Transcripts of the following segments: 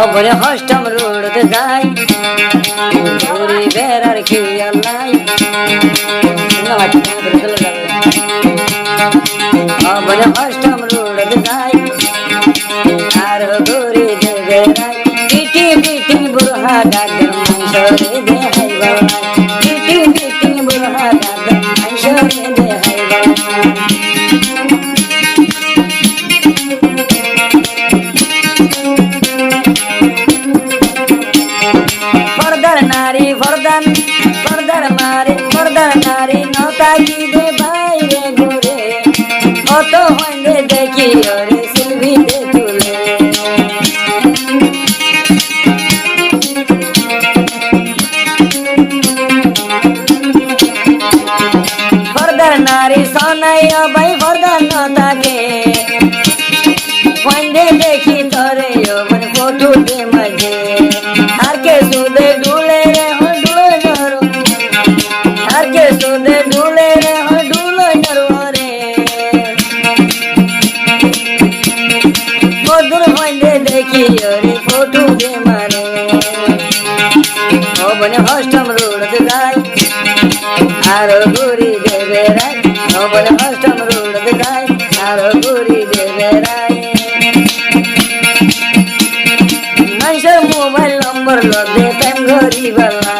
অবরে হষ্টম road যাই ঘুরি বেড়ার খেয়াল নাই অবরে হষ্টম রোড যাই আর ঘুরি বেড়াই পিটি পিটি বুড়া গাদর মাইশরে দেহাই বাবা পিটি পিটি বুড়া গাদর মাইশরে দেহাই বাবা নারী ফরদান ফরদার মারে ফরদার নারী নতাকি দে বাইরে ঘুরে অত হইলে দেখি ওরে সিলভি দে তুলে ফরদার নারী সোনাই ভাই ফরদার নতাকে হইলে দেখি তোরে ওর ফটো দে মাঝে আর কে সুদে ডুলে রে ও ডুলে ধরো আর কে সুদে ডুলে রে ও ডুলে ধরো রে মধুর হইলে দেখি ওরে ফটো দে মারে ও বনে হষ্টম রোড যাই আর ঘুরি দেবে রাই ও বনে হষ্টম রোড যাই আর ঘুরি দেবে রাই মোবাইল নম্বর লদে প্রেম ঘরি বালা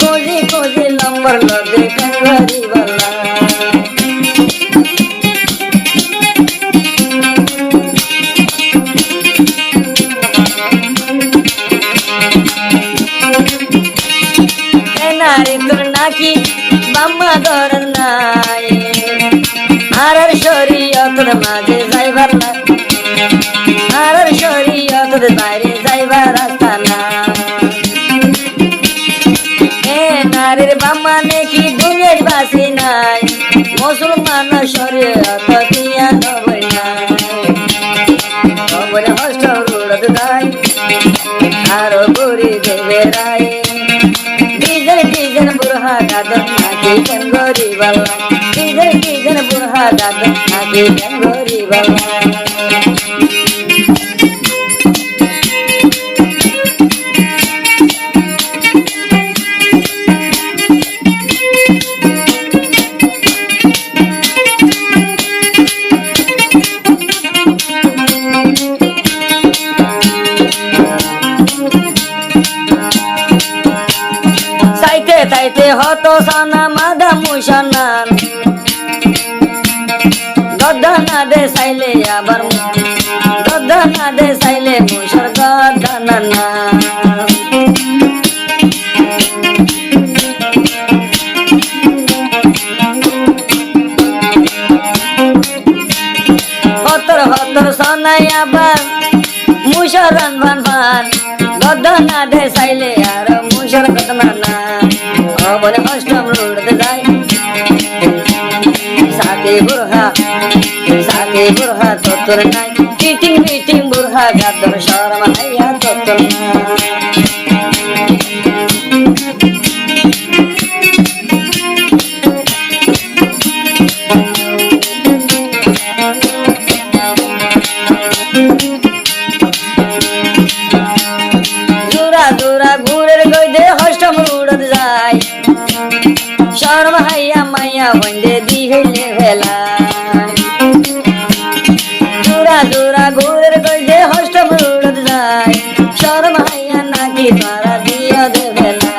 কোজি কোজি নম্বর লদে প্রেম ঘরি বালা নারী তোর নাকি বাম্মা ধর নাই আর শরীয়তের মাঝে যাইবার না আর শরীয়তের বাইরে যাইবার রাস্তা না এ নারীর বাম্মা নাকি দুনিয়ার বাসি নাই মুসলমান শরীয়ত দিয়া নবই নাই খবর হষ্ট রোড যাই আর ঘুরি দেবে রায় ডিজেল ডিজেল বুড়া গাদর নাকি কেন গরি বালা ডিজেল ডিজেল বুড়া গাদর নাকি কেন গরি বালা তাইতে হতো সানা মাদা মুশানান গদ্দা না দে সাইলে আবার গদ্দা না দে সাইলে মুশার গদ্দা না হতর হতর সোনাই আবার মুশার রান ভান ভান গদ্দা না দে সাইলে আর মুশার গদ্দা না বলে অষ্টম রোড যাই সাকে বুড়হা তত্তর নাই মিটিং মিটিং বুড়হা গাদর শরম হাইয়া তত্তর জোড়া জোড়া ঘুরের গই দে অষ্টম রোড যাই শরম হাইয়া মাইয়া বন্দে দি হইলে ভেলা জোড়া জোড়া ঘুরের গই দে অষ্টম রোড যাই শরম হাইয়া নাকি তারা দিয়া দে ভেলা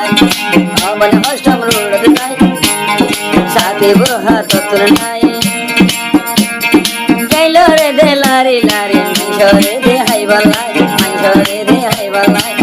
বলে অষ্টম রোড যাই সাথে বুড়া তত্তর নাই গাইল রে দে লারি লারি মাইশরে দে হাইবালাই মাইশরে দে হাইবালাই